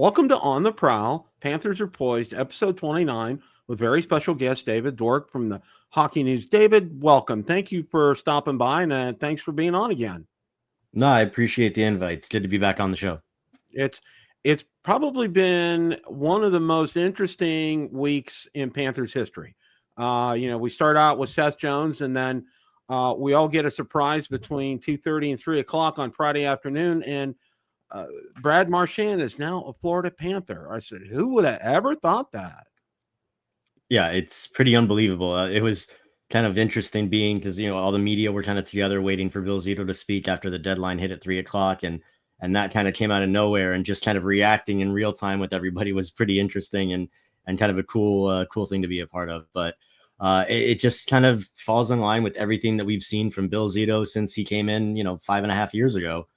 Welcome to On The Prowl, Panthers Are Poised, episode 29, with very special guest David Dwork from the Hockey News. David, welcome. Thank you for stopping by, and thanks for being on again. No, I appreciate the invite. It's good to be back on the show. It's probably been one of the most interesting weeks in Panthers history. We start out with Seth Jones, and then we all get a surprise between 2:30 and 3 o'clock on Friday afternoon, and Brad Marchand is now a Florida Panther. I said, who would have ever thought that? Yeah, it's pretty unbelievable. It was kind of interesting being because all the media were kind of together waiting for Bill Zito to speak after the deadline hit at 3 o'clock, and that kind of came out of nowhere, and just kind of reacting in real time with everybody was pretty interesting and kind of a cool thing to be a part of. But it just kind of falls in line with everything that we've seen from Bill Zito since he came in 5.5 years ago.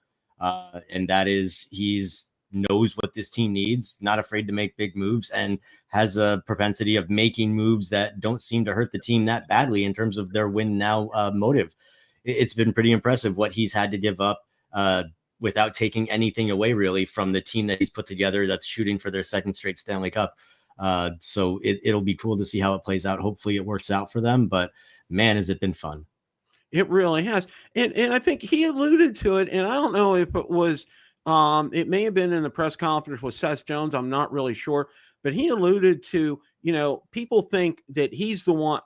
And that is he's knows what this team needs, not afraid to make big moves, and has a propensity of making moves that don't seem to hurt the team that badly in terms of their win now motive. It's been pretty impressive what he's had to give up without taking anything away really from the team that he's put together that's shooting for their second straight Stanley Cup. So it'll be cool to see how it plays out. Hopefully it works out for them, but man, has it been fun. It really has. And I think he alluded to it, and I don't know if it was it may have been in the press conference with Seth Jones. I'm not really sure, but he alluded to, people think that he's the one,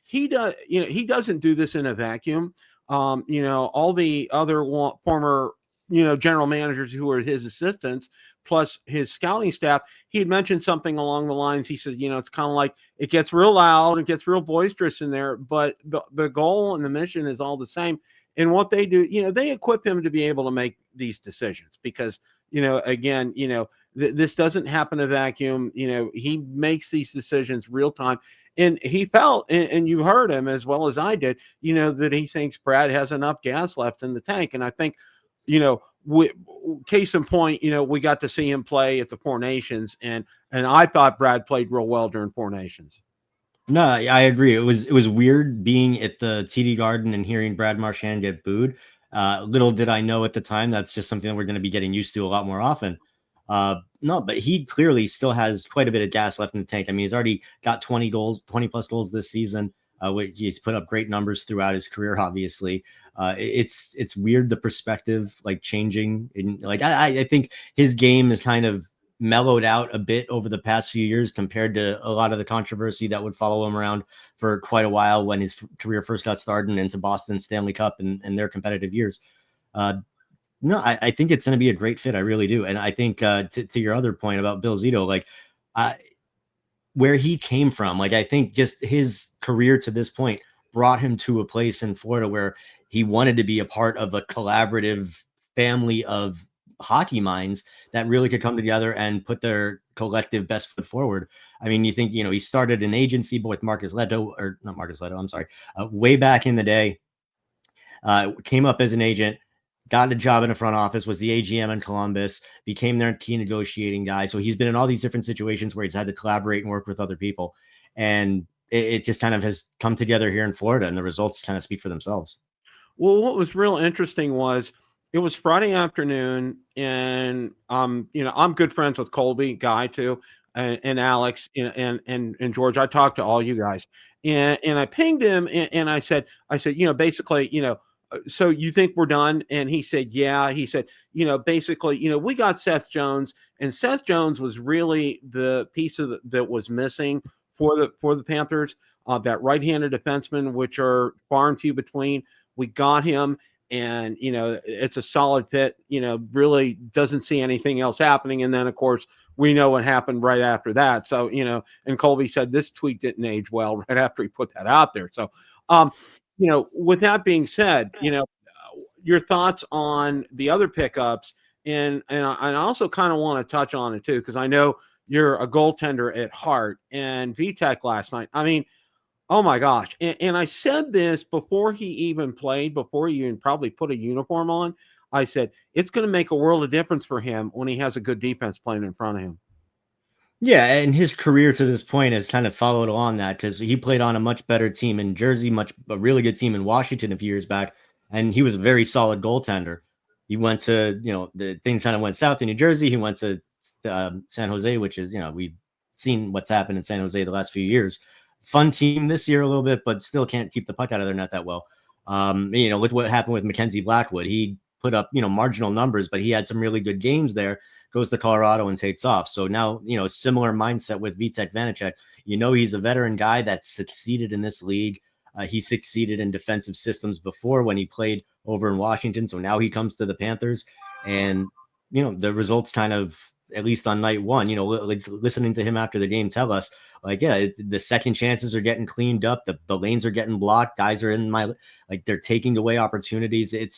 he doesn't do this in a vacuum. All the other former, general managers who are his assistants, plus his scouting staff, he had mentioned something along the lines. He said, it's kind of like it gets real loud, it gets real boisterous in there, but the goal and the mission is all the same. And what they do, they equip him to be able to make these decisions because, again, this doesn't happen in a vacuum. He makes these decisions real time. And he felt, and you heard him as well as I did, that he thinks Brad has enough gas left in the tank. And I think, case in point, we got to see him play at the Four Nations, and I thought Brad played real well during Four Nations. No, I agree. It was weird being at the TD Garden and hearing Brad Marchand get booed. Little did I know at the time that's just something that we're going to be getting used to a lot more often. No, but he clearly still has quite a bit of gas left in the tank. I mean, he's already got 20 plus goals this season. He's put up great numbers throughout his career. Obviously, it's weird the perspective like changing. I think his game is kind of mellowed out a bit over the past few years compared to a lot of the controversy that would follow him around for quite a while when his career first got started and into Boston Stanley Cup and their competitive years. No, I think it's going to be a great fit. I really do. And I think to your other point about Bill Zito, where he came from, I think just his career to this point brought him to a place in Florida where he wanted to be a part of a collaborative family of hockey minds that really could come together and put their collective best foot forward. I mean, you think, he started an agency with Marcus Leto, or not Marcus Leto, I'm sorry, way back in the day, came up as an agent, got a job in a front office, was the AGM in Columbus, became their key negotiating guy. So he's been in all these different situations where he's had to collaborate and work with other people. And it just kind of has come together here in Florida, and the results kind of speak for themselves. Well, what was real interesting was it was Friday afternoon, and I'm good friends with Colby, Guy too, and Alex, and George. I talked to all you guys, and I pinged him, and I said, basically, so you think we're done? And he said, yeah. He said, basically, we got Seth Jones, and Seth Jones was really the piece that was missing for the Panthers, that right-handed defenseman, which are far and few between. We got him. And, it's a solid fit, really doesn't see anything else happening. And then, of course, we know what happened right after that. So, and Colby said this tweet didn't age well right after he put that out there. So, with that being said, your thoughts on the other pickups, and I also kind of want to touch on it too, because I know you're a goaltender at heart, and VTech last night. I mean, oh my gosh. And I said this before he even played, before he even probably put a uniform on. I said, it's going to make a world of difference for him when he has a good defense playing in front of him. Yeah, and his career to this point has kind of followed along that because he played on a much better team in Jersey, a really good team in Washington a few years back, and he was a very solid goaltender. He went to, the things kind of went south in New Jersey. He went to San Jose, which is, we've seen what's happened in San Jose the last few years. Fun team this year a little bit, but still can't keep the puck out of their net that well. Look what happened with Mackenzie Blackwood. He put up, marginal numbers, but he had some really good games there, goes to Colorado and takes off. So now, similar mindset with Vitek Vanacek. He's a veteran guy that's succeeded in this league. He succeeded in defensive systems before when he played over in Washington. So now he comes to the Panthers, and, the results kind of, at least on night one, listening to him after the game tell us, the second chances are getting cleaned up. The lanes are getting blocked. Guys are they're taking away opportunities. It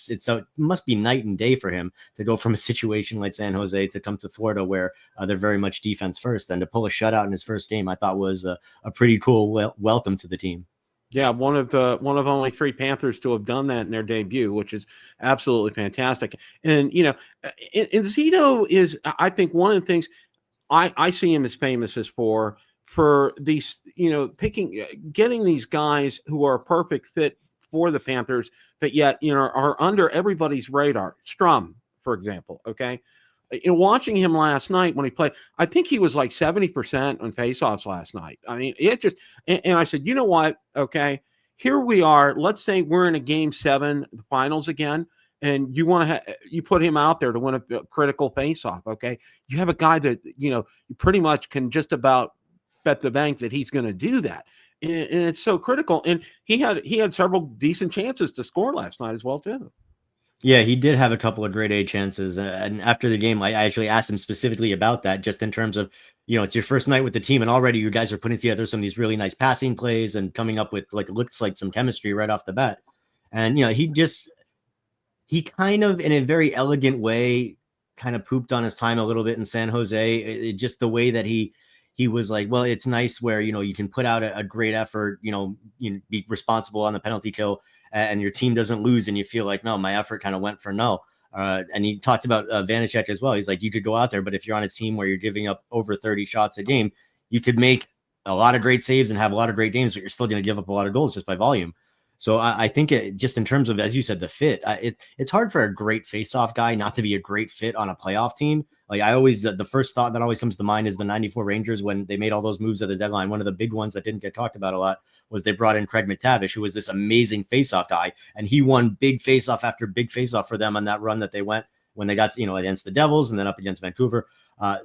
must be night and day for him to go from a situation like San Jose to come to Florida where they're very much defense first, and to pull a shutout in his first game, I thought was a pretty cool welcome to the team. Yeah, one of only 3 Panthers to have done that in their debut, which is absolutely fantastic. And and Zito is, I think, one of the things I see him as famous as for these, getting these guys who are a perfect fit for the Panthers, but yet are under everybody's radar. Strum, for example. Okay. Watching him last night when he played, I think he was like 70% on faceoffs last night. I mean, it just, and I said, you know what? Okay, here we are. Let's say we're in a game 7, the finals again, and you want to you put him out there to win a critical faceoff. Okay, you have a guy that you pretty much can just about bet the bank that he's going to do that, and it's so critical. And he had several decent chances to score last night as well too. Yeah, he did have a couple of great A chances. And after the game, I actually asked him specifically about that, just in terms of, it's your first night with the team, and already you guys are putting together some of these really nice passing plays and coming up with, looks like some chemistry right off the bat. And, he kind of, in a very elegant way, kind of pooped on his time a little bit in San Jose. Just the way that he was like, well, it's nice where, you can put out a great effort, be responsible on the penalty kill, and your team doesn't lose, and you feel like, no, my effort kind of went for no. And he talked about Vanacek as well. He's like, you could go out there, but if you're on a team where you're giving up over 30 shots a game, you could make a lot of great saves and have a lot of great games, but you're still going to give up a lot of goals just by volume. So I think just in terms of, as you said, the fit, it's hard for a great face-off guy not to be a great fit on a playoff team. Like, I always, the first thought that always comes to mind is the 94 Rangers when they made all those moves at the deadline. One of the big ones that didn't get talked about a lot was they brought in Craig McTavish, who was this amazing face-off guy, and he won big face-off after big face-off for them on that run that they went when they got, against the Devils and then up against Vancouver.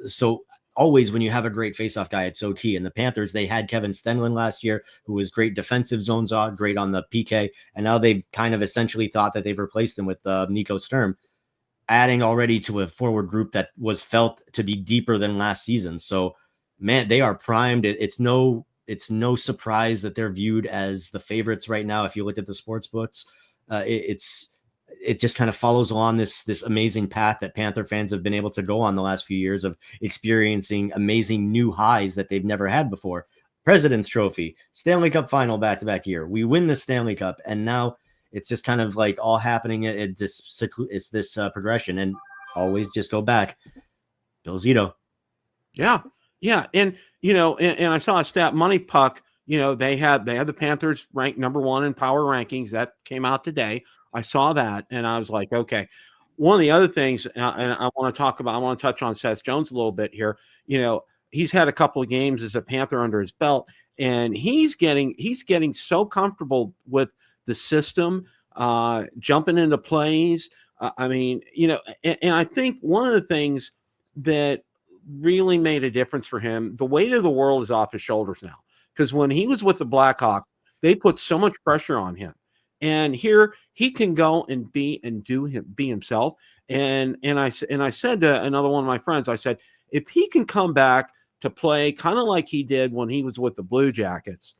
So always when you have a great faceoff guy, it's so key. And the Panthers, they had Kevin Stenlund last year, who was great defensive zones, great on the PK. And now they've kind of essentially thought that they've replaced him with Nico Sturm, adding already to a forward group that was felt to be deeper than last season. So, man, they are primed. It's no surprise that they're viewed as the favorites right now. If you look at the sports books, it just kind of follows along this amazing path that Panther fans have been able to go on the last few years of experiencing amazing new highs that they've never had before. President's Trophy, Stanley Cup final back-to-back year. We win the Stanley Cup, and now it's just kind of like all happening. It's this progression, and always just go back. Bill Zito. Yeah. And, and I saw a stat, Money Puck, they had the Panthers ranked number 1 in power rankings. That came out today. I saw that, and I was like, okay. One of the other things, and I want to touch on Seth Jones a little bit here. He's had a couple of games as a Panther under his belt, and he's getting so comfortable with the system, jumping into plays. And I think one of the things that really made a difference for him, the weight of the world is off his shoulders now, because when he was with the Blackhawks, they put so much pressure on him. And here he can go and be himself. And I said to another one of my friends, I said, if he can come back to play kind of like he did when he was with the Blue Jackets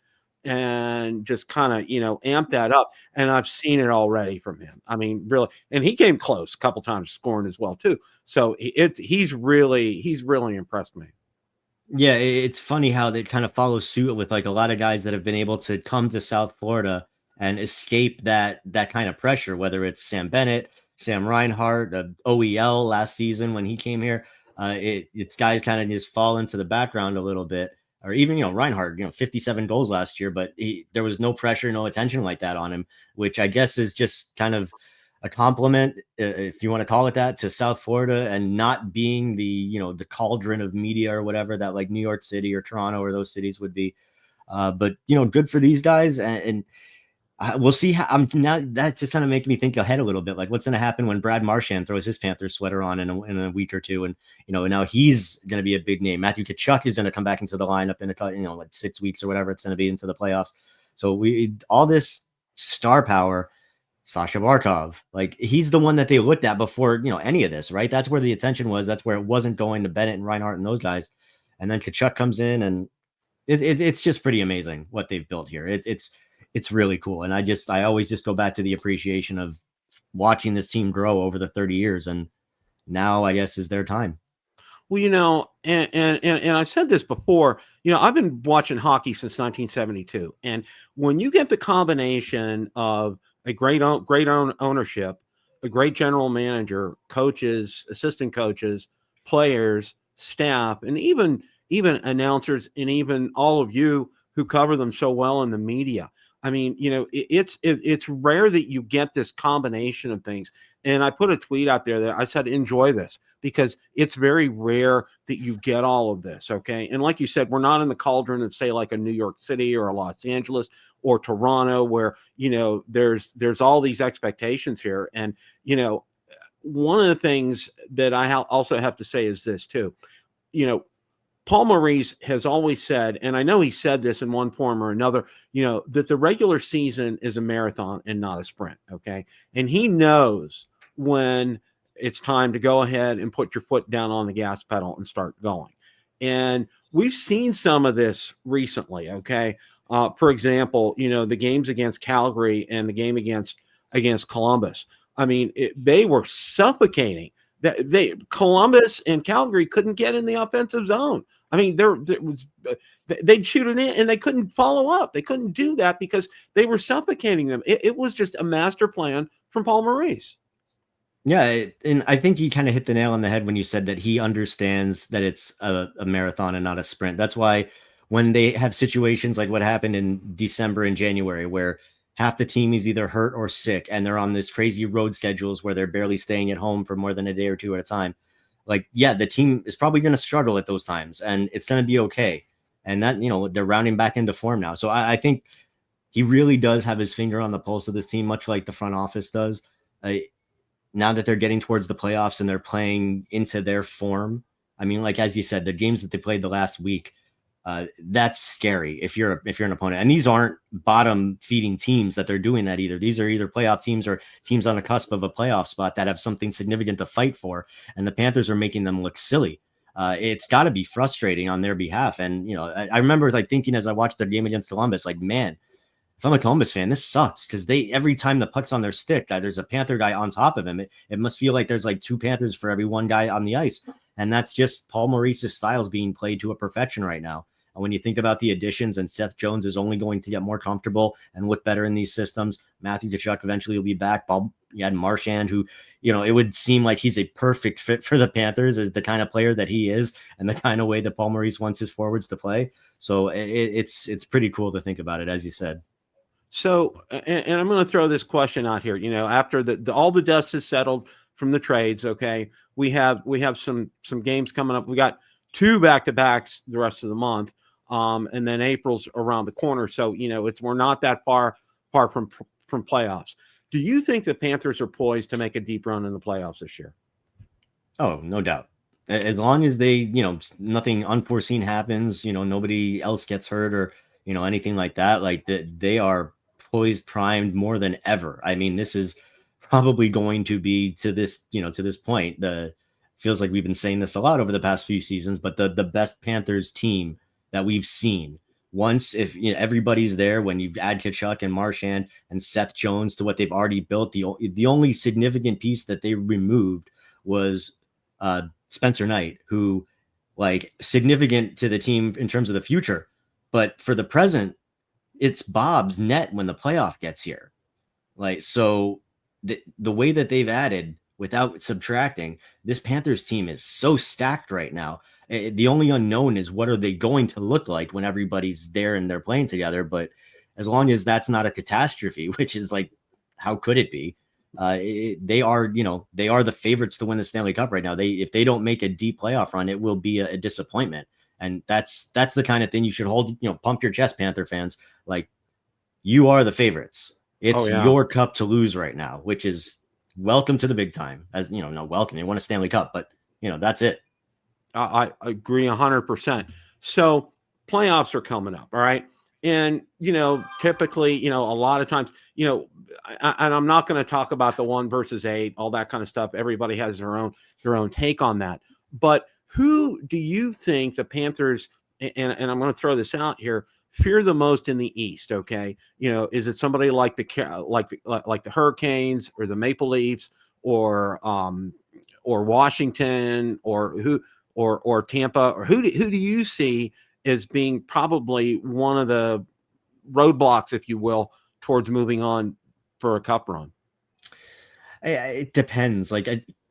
and just kind of, amp that up. And I've seen it already from him. I mean, really. And he came close a couple times scoring as well, too. So he's really impressed me. Yeah, it's funny how they kind of follow suit with like a lot of guys that have been able to come to South Florida and escape that kind of pressure, whether it's Sam Bennett, Sam Reinhart, OEL last season when he came here. It's guys kind of just fall into the background a little bit, or even, Reinhart, 57 goals last year, but there was no pressure, no attention like that on him, which I guess is just kind of a compliment, if you want to call it that, to South Florida and not being the, the cauldron of media or whatever that like New York City or Toronto or those cities would be. But good for these guys, and we'll see how. Now that's just kind of making me think ahead a little bit, like what's going to happen when Brad Marchand throws his Panthers sweater on in a week or two, and now he's going to be a big name. Matthew Tkachuk is going to come back into the lineup in like 6 weeks or whatever it's going to be into the playoffs. So all this star power. Sasha Barkov, like he's the one that they looked at before, any of this, right? That's where the attention was. That's where it wasn't going to Bennett and Reinhart and those guys. And then Tkachuk comes in, and it's just pretty amazing what they've built here. It's really cool. And I always just go back to the appreciation of watching this team grow over the 30 years. And now I guess is their time. Well, and I've said this before, I've been watching hockey since 1972. And when you get the combination of a great ownership, a great general manager, coaches, assistant coaches, players, staff, and even announcers, and even all of you who cover them so well in the media. I mean, it's rare that you get this combination of things. And I put a tweet out there that I said, enjoy this, because it's very rare that you get all of this. Okay. And like you said, we're not in the cauldron of, say, like a New York City or a Los Angeles or Toronto, where, there's all these expectations here. And, one of the things that I also have to say is this too. Paul Maurice has always said, and I know he said this in one form or another, that the regular season is a marathon and not a sprint. Okay. And he knows when it's time to go ahead and put your foot down on the gas pedal and start going. And we've seen some of this recently. Okay. For example, the games against Calgary and the game against Columbus. I mean, they were suffocating. Columbus and Calgary couldn't get in the offensive zone. I mean, they'd shoot it in and they couldn't follow up. They couldn't do that because they were suffocating them. It was just a master plan from Paul Maurice. Yeah, and I think you kind of hit the nail on the head when you said that he understands that it's a marathon and not a sprint. That's why when they have situations like what happened in December and January, where half the team is either hurt or sick, and they're on this crazy road schedules where they're barely staying at home for more than a day or two at a time. Like, yeah, the team is probably going to struggle at those times, and it's going to be okay. And that, they're rounding back into form now. So I think he really does have his finger on the pulse of this team, much like the front office does. Now that they're getting towards the playoffs and they're playing into their form. I mean, like, as you said, the games that they played the last week, that's scary if you're an opponent. And these aren't bottom feeding teams that they're doing that either. These are either playoff teams or teams on the cusp of a playoff spot that have something significant to fight for. And the Panthers are making them look silly. It's got to be frustrating on their behalf. And, I remember like thinking as I watched the game against Columbus, like, man, if I'm a Columbus fan, this sucks, because every time the puck's on their stick, there's a Panther guy on top of him. It must feel like there's like two Panthers for every one guy on the ice. And that's just Paul Maurice's styles being played to a perfection right now. And when you think about the additions, and Seth Jones is only going to get more comfortable and look better in these systems, Matthew Tkachuk eventually will be back. You had Marchand, who, it would seem like he's a perfect fit for the Panthers as the kind of player that he is and the kind of way that Paul Maurice wants his forwards to play. So it's pretty cool to think about it, as you said. So, and I'm going to throw this question out here. After all the dust is settled from the trades, okay, we have some games coming up. We got 2 back-to-backs the rest of the month, and then April's around the corner. So we're not that far from playoffs. Do you think the Panthers are poised to make a deep run in the playoffs this year? Oh, no doubt. As long as they, nothing unforeseen happens, nobody else gets hurt or anything like that. Like they are poised, primed more than ever. I mean, this is probably going to be to this point. Feels like we've been saying this a lot over the past few seasons, but the best Panthers team that we've seen. Once, if everybody's there, when you add Tkachuk and Marchand and Seth Jones to what they've already built, the only significant piece that they removed was Spencer Knight, who, like, significant to the team in terms of the future, but for the present, it's Bob's net when the playoff gets here. Like, so the way that they've added without subtracting, this Panthers team is so stacked right now. The only unknown is what are they going to look like when everybody's there and they're playing together. But as long as that's not a catastrophe, which is like, how could it be? They are, they are the favorites to win the Stanley Cup right now. If they don't make a deep playoff run, it will be a disappointment. And that's the kind of thing you should hold, pump your chest, Panther fans. Like, you are the favorites. It's your cup to lose right now, which is welcome to the big time. As not welcome. You won a Stanley Cup, but that's it. I agree 100%. So playoffs are coming up. All right. And, typically, a lot of times, and I'm not going to talk about the 1 versus 8, all that kind of stuff. Everybody has their own take on that. But who do you think the Panthers, and I'm going to throw this out here, fear the most in the East? Okay. Is it somebody like the Hurricanes or the Maple Leafs or Washington or Tampa, or who do you see as being probably one of the roadblocks, if you will, towards moving on for a cup run? It depends. Like,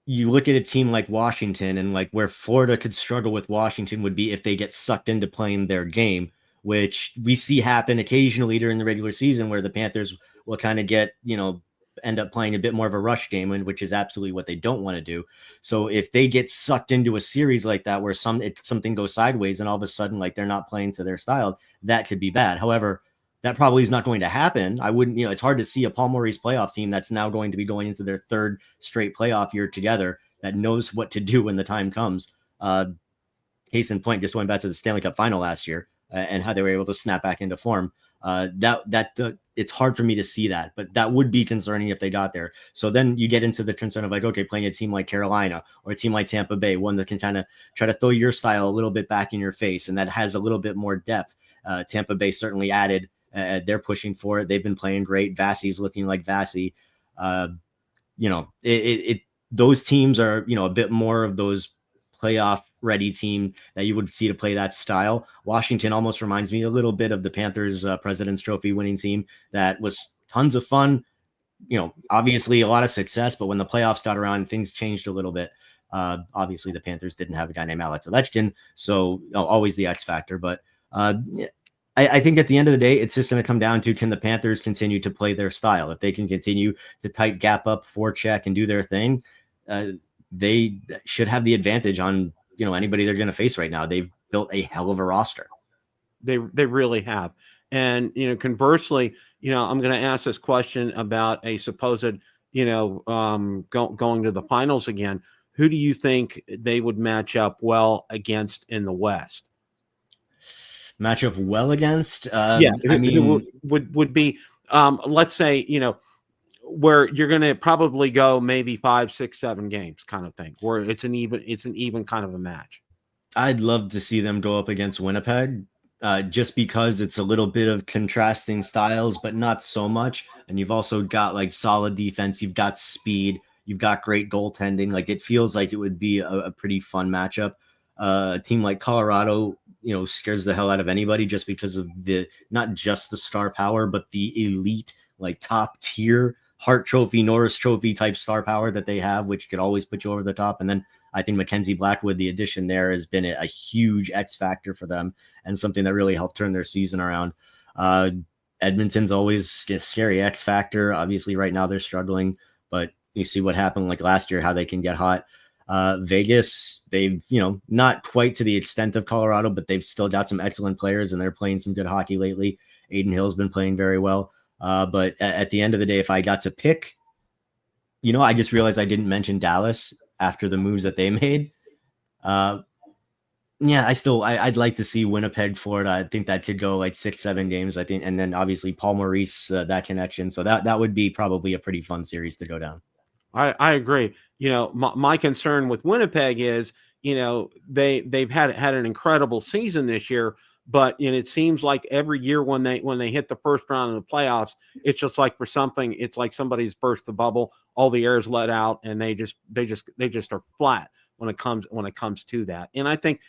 you look at a team like Washington, and like where Florida could struggle with Washington would be if they get sucked into playing their game, which we see happen occasionally during the regular season, where the Panthers will kind of get, end up playing a bit more of a rush game, which is absolutely what they don't want to do. So if they get sucked into a series like that, where something goes sideways and all of a sudden, like, they're not playing to their style, that could be bad. However, that probably is not going to happen. I wouldn't, it's hard to see a Paul Maurice playoff team that's now going to be going into their 3rd straight playoff year together that knows what to do when the time comes. Case in point, just going back to the Stanley Cup final last year and how they were able to snap back into form. It's hard for me to see that, but that would be concerning if they got there. So then you get into the concern of, like, okay, playing a team like Carolina or a team like Tampa Bay, one that can kind of try to throw your style a little bit back in your face, and that has a little bit more depth. Tampa Bay certainly added. They're pushing for it. They've been playing great. Vasi's looking like Vasi. Those teams are, a bit more of those playoff ready team that you would see to play that style. Washington almost reminds me a little bit of the Panthers President's Trophy winning team that was tons of fun, obviously a lot of success, but when the playoffs got around, things changed a little bit. Obviously the Panthers didn't have a guy named Alex Ovechkin, so always the X factor, but I think at the end of the day, it's just going to come down to, can the Panthers continue to play their style? If they can continue to tight gap up, forecheck, and do their thing, they should have the advantage on anybody they're going to face right now. They've built a hell of a roster. They really have. And conversely, I'm going to ask this question about a supposed going to the finals again. Who do you think they would match up well against in the West? Match up well against? I mean, would be let's say where you're going to probably go maybe 5, 6, 7 games kind of thing, where it's an even kind of a match. I'd love to see them go up against Winnipeg, just because it's a little bit of contrasting styles, but not so much. And you've also got like solid defense. You've got speed. You've got great goaltending. Like, it feels like it would be a pretty fun matchup. A team like Colorado, scares the hell out of anybody just because of not just the star power, but the elite, like top tier Hart Trophy, Norris Trophy type star power that they have, which could always put you over the top. And then I think Mackenzie Blackwood, the addition there, has been a huge X factor for them and something that really helped turn their season around. Edmonton's always a scary X factor. Obviously right now they're struggling, but you see what happened like last year, how they can get hot. Vegas, they've, not quite to the extent of Colorado, but they've still got some excellent players and they're playing some good hockey lately. Aiden Hill's been playing very well. But at the end of the day, if I got to pick, I just realized I didn't mention Dallas after the moves that they made. I'd like to see Winnipeg, Florida. I think that could go like 6, 7 games, I think. And then obviously Paul Maurice, that connection. So that would be probably a pretty fun series to go down. I agree. My concern with Winnipeg is, they've had an incredible season this year, but it seems like every year when they hit the first round of the playoffs, it's just like it's like somebody's burst the bubble, all the air is let out, and they just are flat when it comes to that. And I think,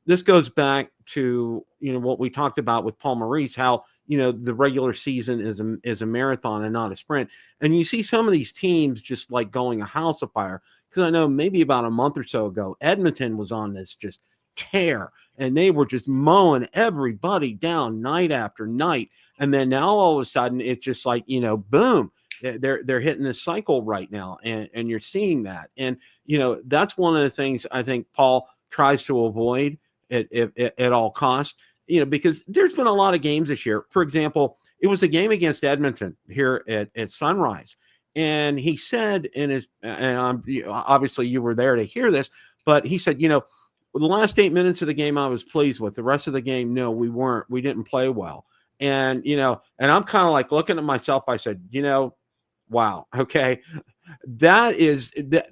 this goes back to, what we talked about with Paul Maurice, how, the regular season is a marathon and not a sprint. And you see some of these teams just like going a house of fire, because I know maybe about a month or so ago, Edmonton was on this just tear and they were just mowing everybody down night after night. And then now all of a sudden it's just like, boom, they're hitting this cycle right now, and you're seeing that. And that's one of the things I think Paul tries to avoid at all costs. Because there's been a lot of games this year. For example, it was a game against Edmonton here at Sunrise, and he said obviously you were there to hear this, but he said, the last 8 minutes of the game I was pleased with. The rest of the game, no, we weren't. We didn't play well. And and I'm kind of like looking at myself. I said, wow, okay,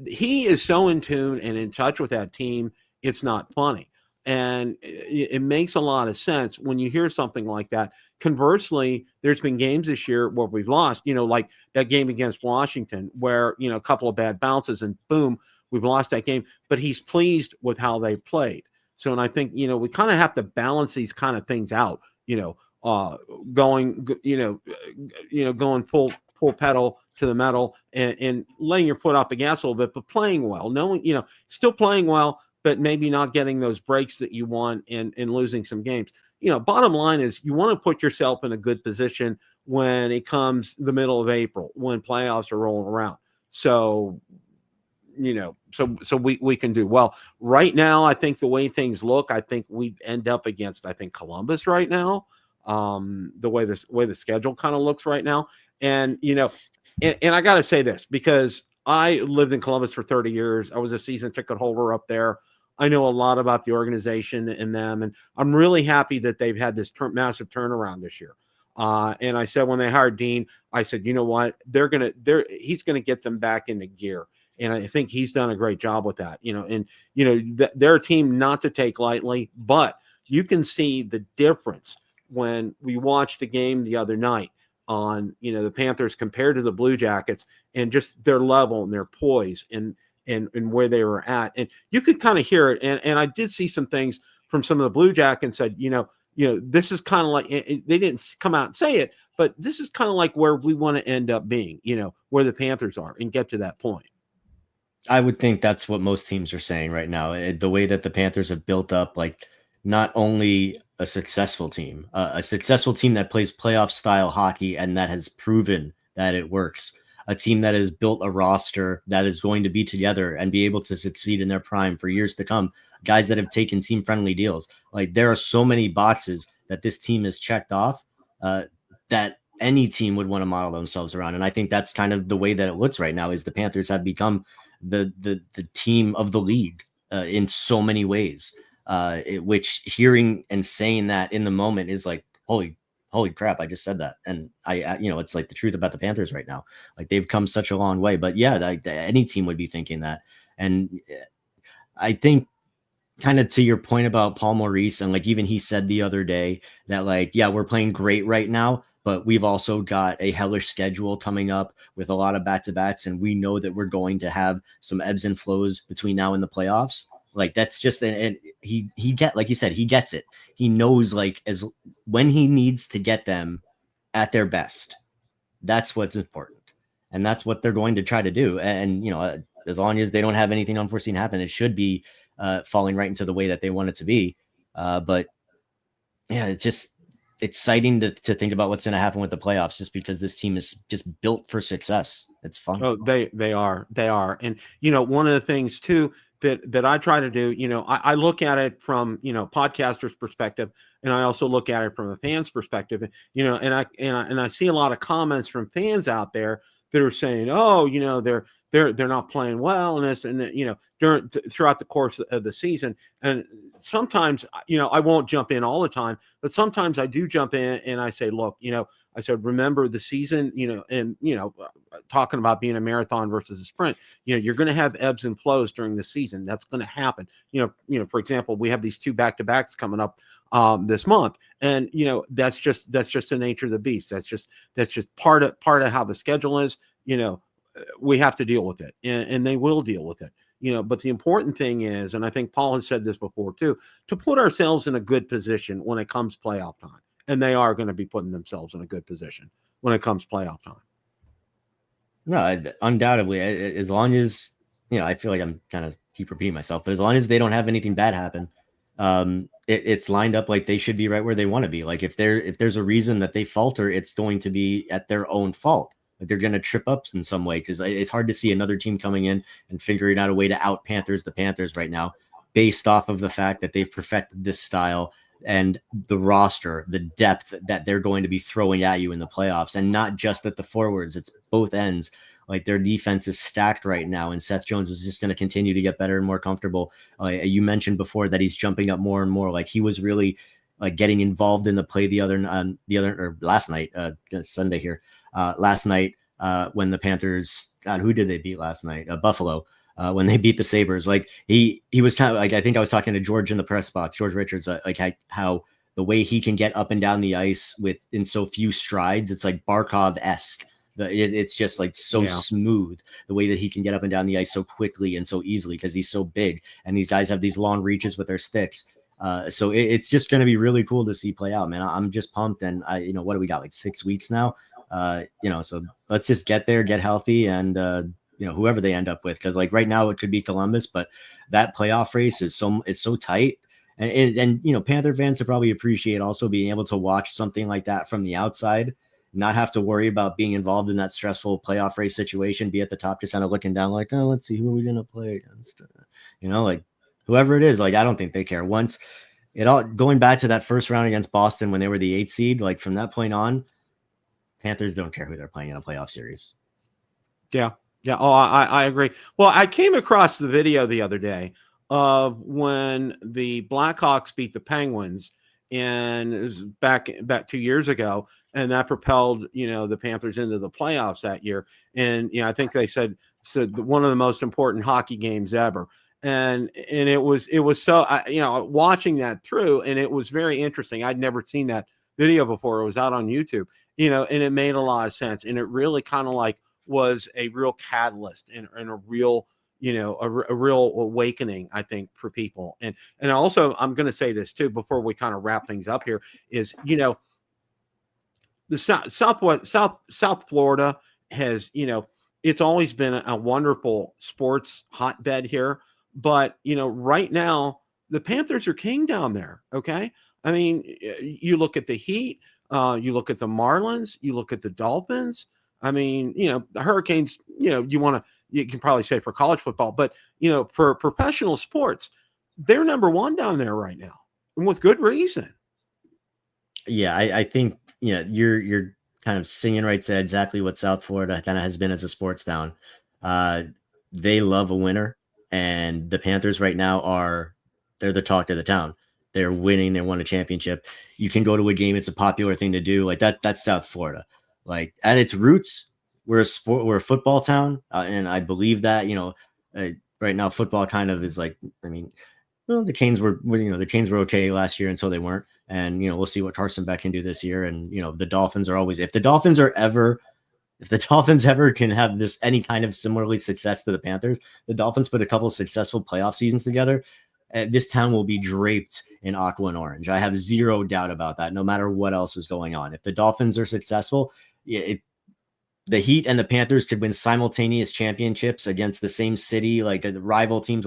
he is so in tune and in touch with that team. It's not funny. And it makes a lot of sense when you hear something like that. Conversely, there's been games this year where we've lost, like that game against Washington, where, a couple of bad bounces and boom, we've lost that game. But he's pleased with how they played. So, and I think, we kind of have to balance these kind of things out, going full pedal to the metal and letting your foot off the gas a little bit, but playing well, knowing, still playing well, but maybe not getting those breaks that you want and losing some games. Bottom line is you want to put yourself in a good position when it comes the middle of April, when playoffs are rolling around. So, so we can do well. Right now, I think the way things look, I think we end up against, Columbus right now. The way the schedule kind of looks right now. And, and I got to say this, because I lived in Columbus for 30 years. I was a season ticket holder up there. I know a lot about the organization and them, and I'm really happy that they've had this massive turnaround this year. And I said, when they hired Dean, I said, you know what, he's going to get them back into gear. And I think he's done a great job with that, they're a team not to take lightly, but you can see the difference when we watched the game the other night on, the Panthers compared to the Blue Jackets, and just their level and their poise and where they were at. And you could kind of hear it. And I did see some things from some of the Blue Jackets said, this is kind of like, they didn't come out and say it, but this is kind of like where we want to end up being, where the Panthers are, and get to that point. I would think that's what most teams are saying right now. The way that the Panthers have built up, like, not only a successful team that plays playoff style hockey and that has proven that it works, a team that has built a roster that is going to be together and be able to succeed in their prime for years to come, guys that have taken team friendly deals. Like, there are so many boxes that this team has checked off that any team would want to model themselves around. And I think that's kind of the way that it looks right now, is the Panthers have become the team of the league in so many ways. Which hearing and saying that in the moment is like, holy crap, I just said that. And it's like the truth about the Panthers right now. Like, they've come such a long way. But yeah, any team would be thinking that. And I think, kind of to your point about Paul Maurice, and like even he said the other day that, like, yeah, we're playing great right now, but we've also got a hellish schedule coming up with a lot of back-to-backs, and we know that we're going to have some ebbs and flows between now and the playoffs. Like, that's just, and he like you said, he gets it. He knows, like, as when he needs to get them at their best, that's what's important. And that's what they're going to try to do. And, as long as they don't have anything unforeseen happen, it should be falling right into the way that they want it to be. But yeah, it's just exciting to think about what's going to happen with the playoffs, just because this team is just built for success. It's fun. Oh, they are. And, one of the things too, that I try to do, I look at it from, podcaster's perspective, and I also look at it from a fan's perspective, and I see a lot of comments from fans out there that are saying, oh, they're not playing well, and this, and throughout the course of the season. And sometimes, I won't jump in all the time, but sometimes I do jump in and I say, look, I said, remember the season, and, talking about being a marathon versus a sprint, you're going to have ebbs and flows during the season. That's going to happen. For example, we have these 2 back-to-backs coming up this month, and, that's just the nature of the beast. That's just part of how the schedule is. We have to deal with it, and they will deal with it. But the important thing is, and I think Paul has said this before too, to put ourselves in a good position when it comes playoff time. And they are going to be putting themselves in a good position when it comes playoff time. No, undoubtedly, as long as, I feel like I'm kind of keep repeating myself, but as long as they don't have anything bad happen, it's lined up like they should be right where they want to be. Like, if there's a reason that they falter, it's going to be at their own fault. Like they're going to trip up in some way, because it's hard to see another team coming in and figuring out a way to out Panthers the Panthers right now, based off of the fact that they've perfected this style and the roster, the depth that they're going to be throwing at you in the playoffs, and not just at the forwards, it's both ends. Like their defense is stacked right now, and Seth Jones is just going to continue to get better and more comfortable. You mentioned before that he's jumping up more and more. Like he was really like getting involved in the play last night, Sunday here, last night when the Panthers, God, who did they beat last night? Buffalo. When they beat the Sabres, like he was kind of like, I think I was talking to George in the press box, George Richards, like how the way he can get up and down the ice in so few strides, it's like Barkov-esque. It's just like so smooth, the way that he can get up and down the ice so quickly and so easily, because he's so big, and these guys have these long reaches with their sticks. So it's just going to be really cool to see play out, man. I'm just pumped. And what do we got? Like 6 weeks now, so let's just get there, get healthy, and whoever they end up with, because like right now it could be Columbus, but that playoff race is so tight. And Panther fans to probably appreciate also being able to watch something like that from the outside, not have to worry about being involved in that stressful playoff race situation, be at the top, just kind of looking down like, oh, let's see, who are we going to play against? Like whoever it is, like, I don't think they care. Once going back to that first round against Boston when they were the 8th seed, like from that point on, Panthers don't care who they're playing in a playoff series. Yeah. Yeah. Oh, I agree. Well, I came across the video the other day of when the Blackhawks beat the Penguins, and it was back 2 years ago, and that propelled, the Panthers into the playoffs that year. And, I think they said one of the most important hockey games ever. And it was so, watching that through, and it was very interesting. I'd never seen that video before. It was out on YouTube, and it made a lot of sense. And it really kind of like was a real catalyst and a real, a real awakening, I think, for people. And also, I'm going to say this too, before we kind of wrap things up here, is, the South Florida has, it's always been a wonderful sports hotbed here. But, right now, the Panthers are king down there. Okay. I mean, you look at the Heat, you look at the Marlins, you look at the Dolphins. I mean, the Hurricanes, you can probably say for college football, but, for professional sports, they're number one down there right now, and with good reason. Yeah, I think, you're kind of singing right to exactly what South Florida kind of has been as a sports town. They love a winner, and the Panthers right now they're the talk of the town. They're winning. They won a championship. You can go to a game. It's a popular thing to do. Like that's South Florida. Like at its roots, we're a football town. And I believe that, right now football kind of is like, I mean, well, the Canes were okay last year until they weren't. And, we'll see what Carson Beck can do this year. And, the Dolphins are always, if the Dolphins ever can have any kind of similarly success to the Panthers, the Dolphins put a couple of successful playoff seasons together, this town will be draped in aqua and orange. I have zero doubt about that, no matter what else is going on. If the Dolphins are successful, the Heat and the Panthers could win simultaneous championships against the same city, like the rival teams.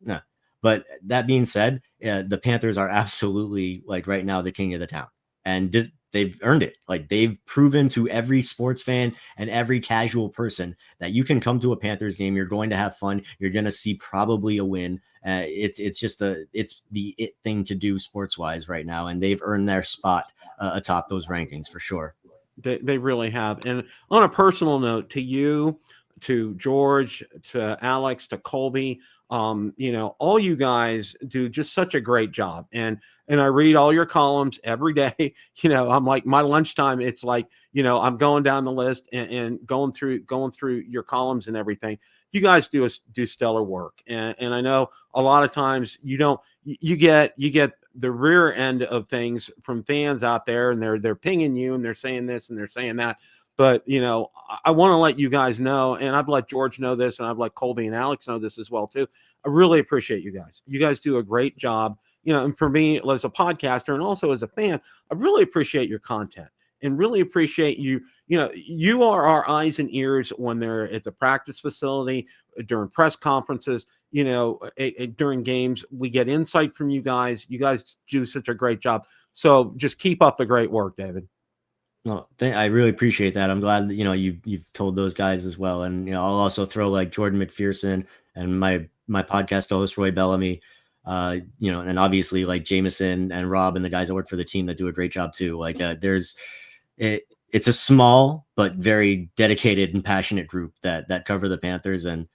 No. But that being said, the Panthers are absolutely, like right now, the king of the town. And they've earned it. Like they've proven to every sports fan and every casual person that you can come to a Panthers game. You're going to have fun. You're going to see probably a win. It's the it thing to do sports wise right now. And they've earned their spot atop those rankings for sure. They really have. And on a personal note, to you, to George, to Alex, to Colby, all you guys do just such a great job. And I read all your columns every day. I'm like, my lunchtime, it's like, I'm going down the list and going through your columns and everything. You guys do stellar work. And I know a lot of times you get the rear end of things from fans out there, and they're pinging you and they're saying this and they're saying that. But, I want to let you guys know, and I've let George know this, and I've let Colby and Alex know this as well, too. I really appreciate you guys. You guys do a great job, and for me as a podcaster and also as a fan, I really appreciate your content and really appreciate you. You are our eyes and ears when they're at the practice facility, during press conferences, during games. We get insight from you guys. You guys do such a great job. So just keep up the great work, David. No, I really appreciate that. I'm glad that, you've told those guys as well. And, I'll also throw like Jordan McPherson and my podcast host, Roy Bellamy, and obviously like Jameson and Rob and the guys that work for the team that do a great job too. Like it's a small but very dedicated and passionate group that cover the Panthers, and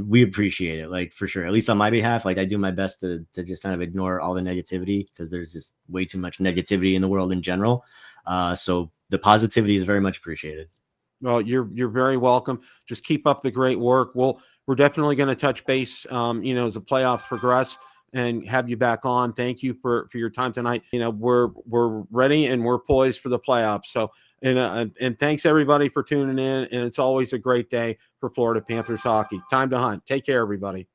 we appreciate it, like, for sure. At least on my behalf, like, I do my best to just kind of ignore all the negativity, because there's just way too much negativity in the world in general. So the positivity is very much appreciated. Well, you're very welcome. Just keep up the great work. We're definitely going to touch base, as the playoffs progress, and have you back on. Thank you for your time tonight. We're ready and we're poised for the playoffs. So, and thanks everybody for tuning in. And it's always a great day for Florida Panthers hockey. Time to hunt. Take care, everybody.